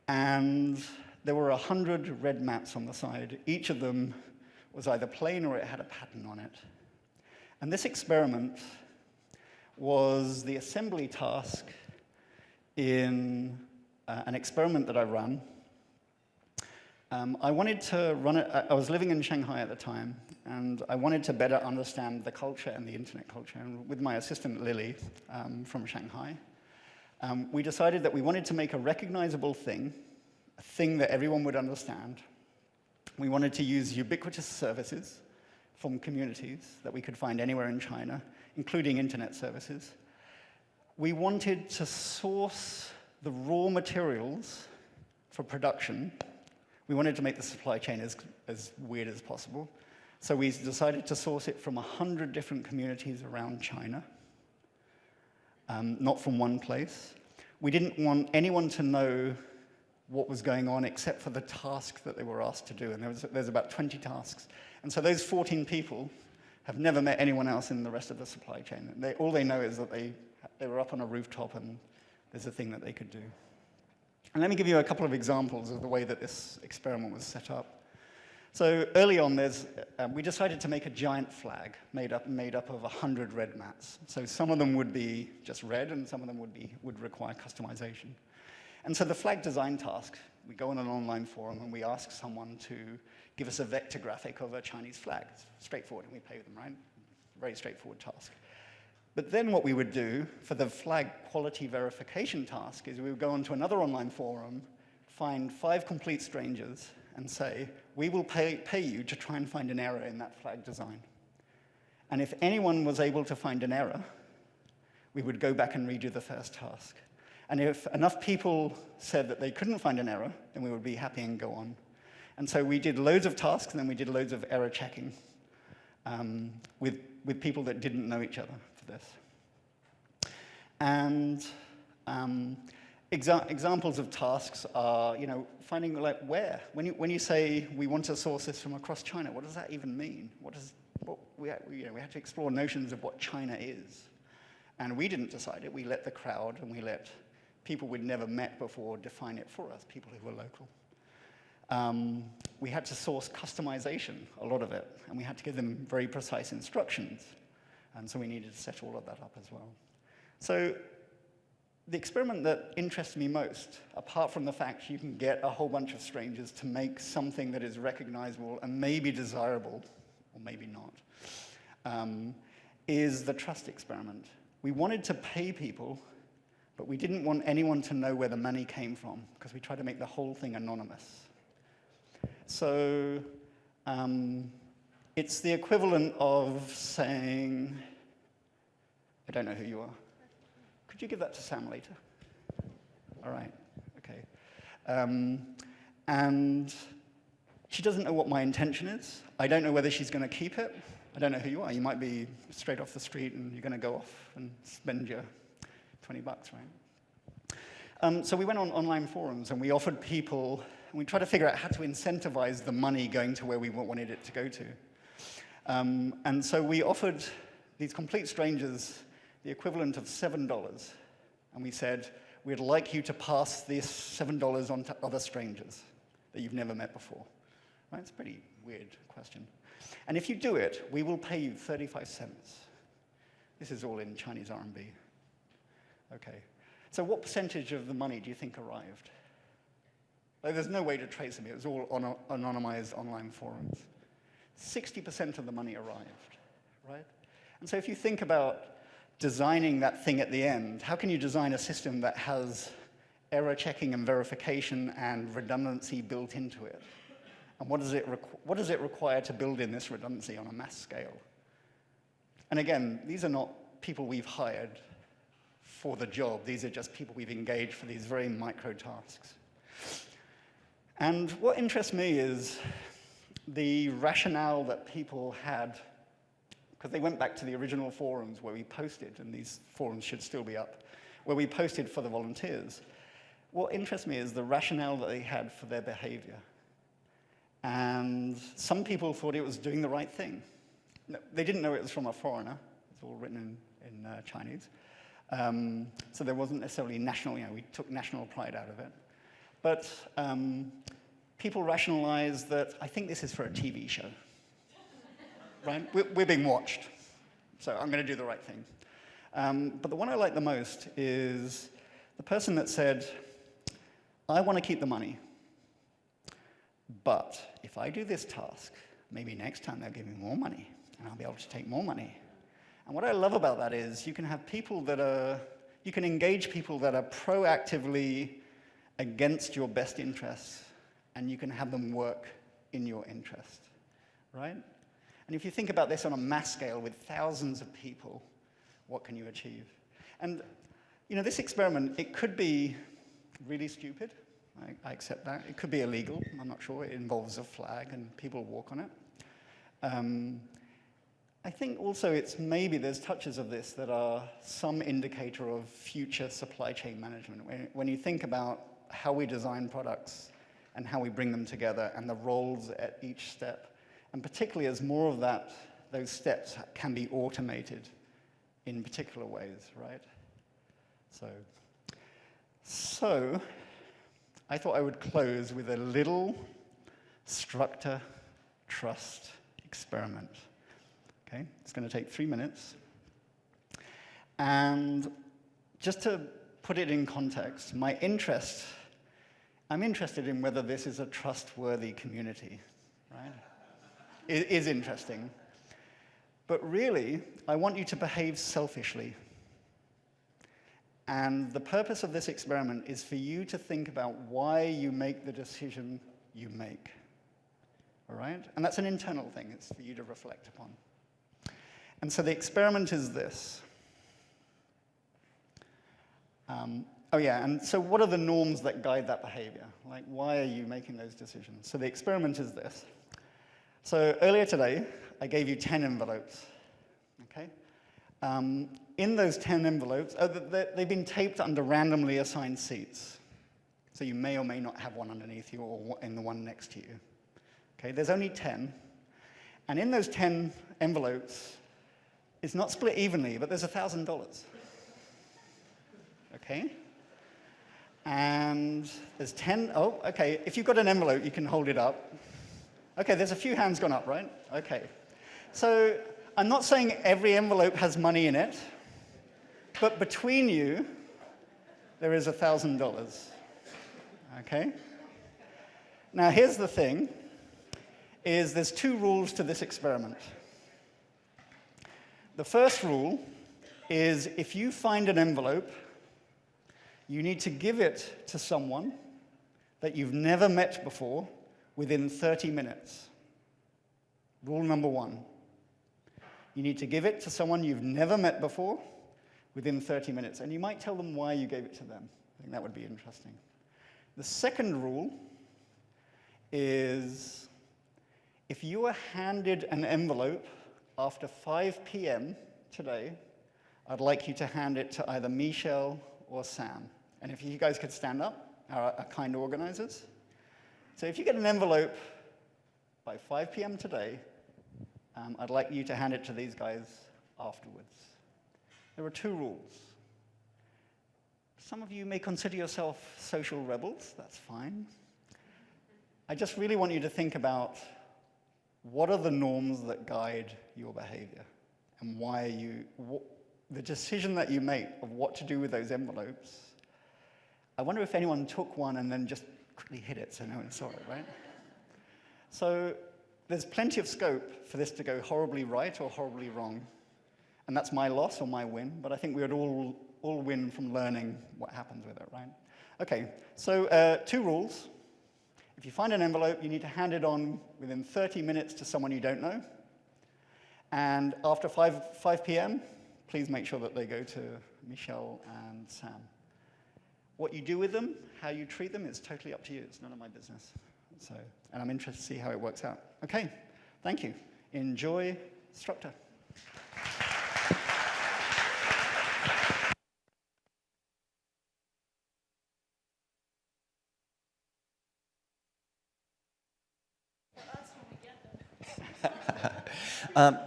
And there were 100 red mats on the side. Each of them was either plain or it had a pattern on it. And this experiment was the assembly task in an experiment that I ran. I wanted to run it. I was living in Shanghai at the time, and I wanted to better understand the culture and the internet culture. And with my assistant, Lily, from Shanghai, we decided that we wanted to make a recognizable thing, a thing that everyone would understand. We wanted to use ubiquitous services from communities that we could find anywhere in China, including internet services. We wanted to source the raw materials for production. We wanted to make the supply chain as weird as possible. So we decided to source it from 100 different communities around China, not from one place. We didn't want anyone to know what was going on except for the task that they were asked to do. And there's about 20 tasks. And so those 14 people have never met anyone else in the rest of the supply chain. All they know is that they were up on a rooftop and there's a thing that they could do. And let me give you a couple of examples of the way that this experiment was set up. So early on, we decided to make a giant flag made up of 100 red mats. So some of them would be just red, and some of them would require customization. And so the flag design task, we go on an online forum and we ask someone to give us a vector graphic of a Chinese flag. It's straightforward, and we pay them, right? Very straightforward task. But then what we would do for the flag quality verification task is we would go onto another online forum, find 5 complete strangers, and say, we will pay you to try and find an error in that flag design. And if anyone was able to find an error, we would go back and redo the first task. And if enough people said that they couldn't find an error, then we would be happy and go on. And so we did loads of tasks, and then we did loads of error checking with people that didn't know each other for this. And examples of tasks are, finding like where. When you say we want to source this from across China, what does that even mean? We had to explore notions of what China is. And we didn't decide it. We let the crowd and we let people we'd never met before define it for us, people who were local. We had to source customization, a lot of it, and we had to give them very precise instructions. And so we needed to set all of that up as well. So the experiment that interests me most, apart from the fact you can get a whole bunch of strangers to make something that is recognizable and maybe desirable, or maybe not, is the trust experiment. We wanted to pay people, but we didn't want anyone to know where the money came from, because we tried to make the whole thing anonymous. So it's the equivalent of saying, I don't know who you are. Could you give that to Sam later? All right, okay. And she doesn't know what my intention is. I don't know whether she's going to keep it. I don't know who you are. You might be straight off the street and you're going to go off and spend your $20, right? So we went on online forums and we offered people, and we tried to figure out how to incentivize the money going to where we wanted it to go to. And so we offered these complete strangers the equivalent of $7. And we said, we'd like you to pass this $7 on to other strangers that you've never met before. Right? It's a pretty weird question. And if you do it, we will pay you 35 cents. This is all in Chinese RMB. Okay. So what percentage of the money do you think arrived? Like, there's no way to trace them. It was all on anonymized online forums. 60% of the money arrived, right? And so if you think about designing that thing at the end, how can you design a system that has error checking and verification and redundancy built into it? And what does it require to build in this redundancy on a mass scale? And again, these are not people we've hired for the job. These are just people we've engaged for these very micro tasks. And what interests me is the rationale that people had, because they went back to the original forums where we posted, and these forums should still be up, where we posted for the volunteers. What interests me is the rationale that they had for their behavior. And some people thought it was doing the right thing. No, they didn't know it was from a foreigner. It's all written in Chinese. So there wasn't necessarily national, we took national pride out of it. But people rationalized that, I think this is for a TV show. Right? We're being watched, so I'm going to do the right thing. But the one I like the most is the person that said, I want to keep the money, but if I do this task, maybe next time they'll give me more money, and I'll be able to take more money. And what I love about that is you can have people that are, you can engage people that are proactively against your best interests, and you can have them work in your interest, right? And if you think about this on a mass scale with thousands of people, what can you achieve? And this experiment, it could be really stupid. I accept that. It could be illegal. I'm not sure. It involves a flag and people walk on it. I think also maybe there's touches of this that are some indicator of future supply chain management. When you think about how we design products and how we bring them together and the roles at each step, and particularly as more of those steps can be automated in particular ways, right? So I thought I would close with a little Struktur trust experiment. Okay, it's going to take 3 minutes. And just to put it in context, I'm interested in whether this is a trustworthy community, right? It is interesting. But really, I want you to behave selfishly. And the purpose of this experiment is for you to think about why you make the decision you make. All right? And that's an internal thing. It's for you to reflect upon. And so the experiment is this. And so what are the norms that guide that behavior? Like, why are you making those decisions? So the experiment is this. So earlier today, I gave you 10 envelopes, okay? In those 10 envelopes, they've been taped under randomly assigned seats. So you may or may not have one underneath you or in the one next to you. Okay, there's only 10. And in those 10 envelopes, it's not split evenly, but there's $1,000. Okay? And there's 10, okay, if you've got an envelope, you can hold it up. Okay, there's a few hands gone up, right? Okay. So I'm not saying every envelope has money in it, but between you, there is $1,000. Okay? Now, here's the thing, is there's 2 rules to this experiment. The first rule is if you find an envelope, you need to give it to someone that you've never met before within 30 minutes. Rule number 1. You need to give it to someone you've never met before within 30 minutes. And you might tell them why you gave it to them. I think that would be interesting. The second rule is if you are handed an envelope after 5 p.m. today, I'd like you to hand it to either Michelle or Sam. And if you guys could stand up, our kind organizers. So if you get an envelope by 5 p.m. today, I'd like you to hand it to these guys afterwards. There are 2 rules. Some of you may consider yourself social rebels. That's fine. I just really want you to think about what are the norms that guide your behavior and why the decision that you make of what to do with those envelopes. I wonder if anyone took one and then just quickly hid it so no one saw it, right? So there's plenty of scope for this to go horribly right or horribly wrong. And that's my loss or my win, but I think we would all win from learning what happens with it, right? Okay, so 2 rules. If you find an envelope, you need to hand it on within 30 minutes to someone you don't know. And after 5 p.m., please make sure that they go to Michelle and Sam. What you do with them, how you treat them, is totally up to you. It's none of my business. And I'm interested to see how it works out. Okay, thank you. Enjoy Struktur.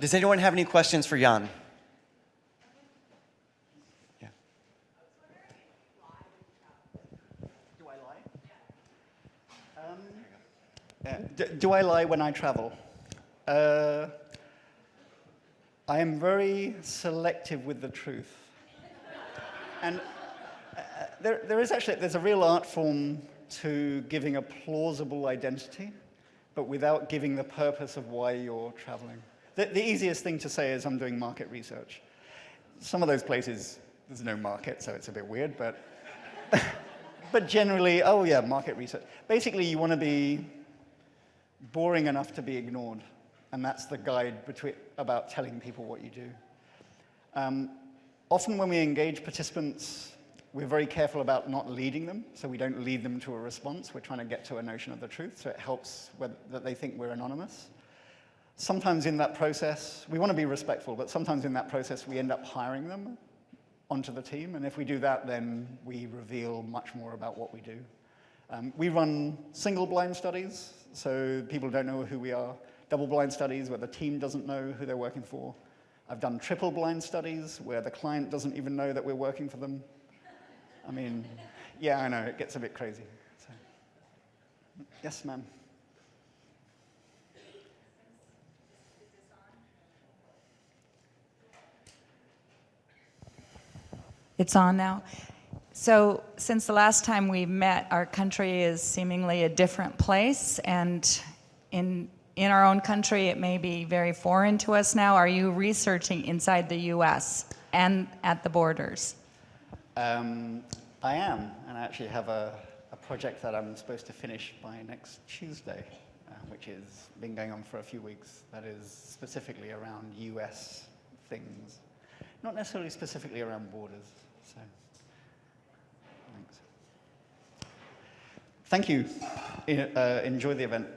Does anyone have any questions for Jan? Yeah. Do I lie? Do I lie when I travel? I am very selective with the truth. And there's a real art form to giving a plausible identity, but without giving the purpose of why you're traveling. The easiest thing to say is I'm doing market research. Some of those places, there's no market, so it's a bit weird, but but generally, oh yeah, market research. Basically, you want to be boring enough to be ignored, and that's the guide about telling people what you do. Often when we engage participants, we're very careful about not leading them, so we don't lead them to a response. We're trying to get to a notion of the truth, so it helps that they think we're anonymous. Sometimes in that process, we want to be respectful, but sometimes in that process, we end up hiring them onto the team, and if we do that, then we reveal much more about what we do. We run single-blind studies, so people don't know who we are. Double-blind studies where the team doesn't know who they're working for. I've done triple-blind studies where the client doesn't even know that we're working for them. I mean, yeah, I know, it gets a bit crazy. So. Yes, ma'am. It's on now. So since the last time we met, our country is seemingly a different place, and in our own country, it may be very foreign to us now. Are you researching inside the US and at the borders? I am, and I actually have a project that I'm supposed to finish by next Tuesday, which has been going on for a few weeks, that is specifically around US things. Not necessarily specifically around borders, so thanks. Thank you. Enjoy the event.